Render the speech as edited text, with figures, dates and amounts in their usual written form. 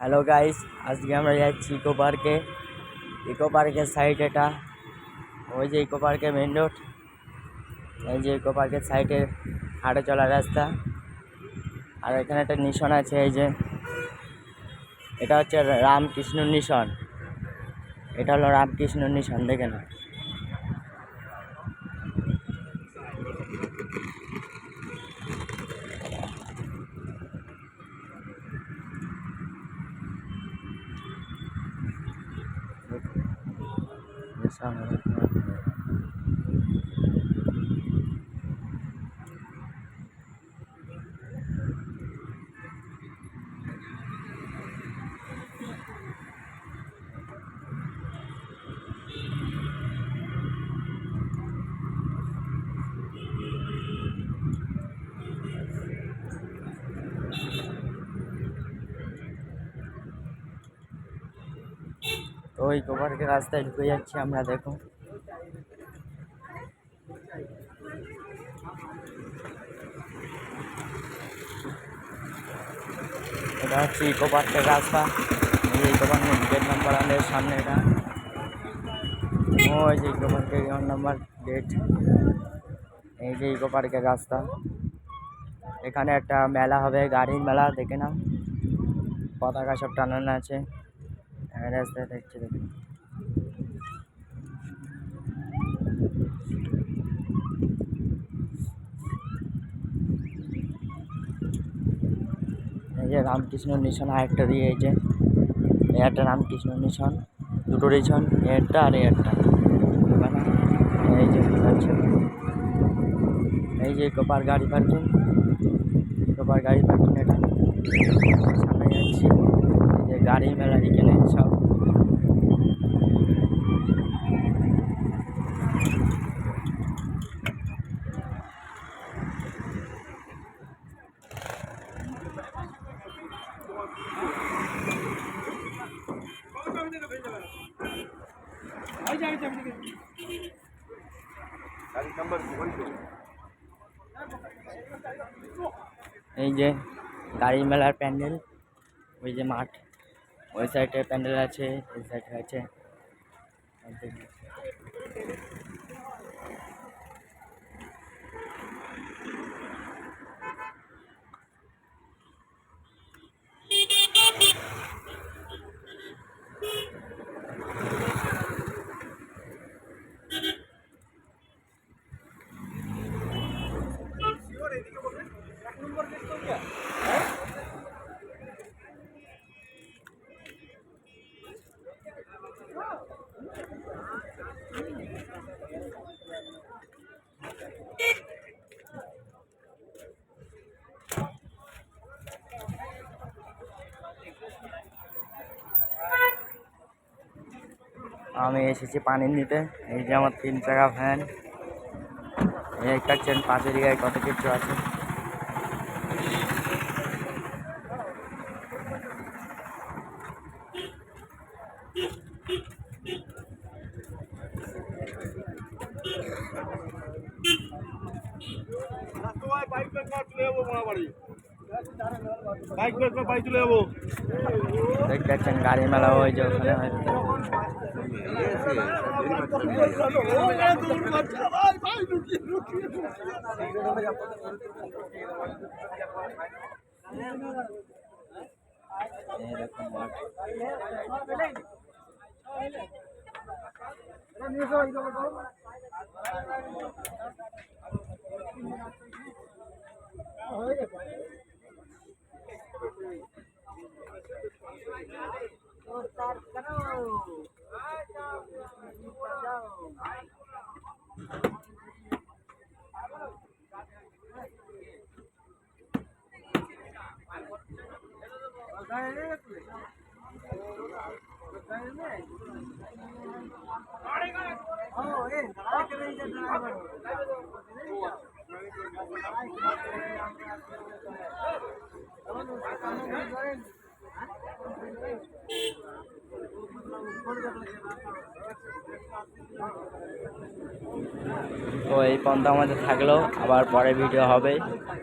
Hello guys, আজকে আমরা যাচ্ছি ইকো পার্কের সাইড এটা। ওই যে ইকো পার্কের মেন রোড, এই যে ইকো পার্কের সাইডে হাঁটা চলার রাস্তা। আর এখানে একটা নিশন আছে, এই যে এটা হচ্ছে রামকৃষ্ণ নিশন। এটা হলো রামকৃষ্ণ নিশন, দেখে না। তো ইকো পার্কের রাস্তায় ঢুকে যাচ্ছি আমরা, দেখো। এটা হচ্ছে ইকো পার্কের রাস্তা। এই ইকো পার্কের গেট নাম্বার আমাদের সামনে, এটা ওই যে ইকো পার্কের নাম্বার গেট। এই যে ইকো পার্কের রাস্তা। এখানে একটা মেলা হবে, গাড়ির মেলা, দেখে নাও। পতাকা সব টানানো আছে রাস্তায়, দেখছি দেখে। এই যে রামকৃষ্ণ মিশন, আরেকটা দিয়ে এই যে একটা রামকৃষ্ণ মিশন, দুটো রিশন, একটা আর একটা। এই যে এই যে ইকো পার্ক গাড়ি পার্কিং, ইকো পার্ক গাড়ি পার্কিং। এটা সামনে যাচ্ছি, এই যে গাড়ি মেলা এখানে সব। এই যে গাড়ি মেলার প্যান্ডেল, ওই যে মাঠ, ওই সাইডে প্যান্ডেল আছে, এই সাইডে আছে। আমি এসেছি পানি নিতে। এই যে আমার 3 চাকা ভ্যান, এই কাটছেন পাশের দিকে কত কিছু আছে। দেখছেন গাড়ি মেলা, ওই যে ওখানে এরকম মাঠ। তো এই পর্যন্ত আমাদের থাকলো, আবার পরে ভিডিও হবে।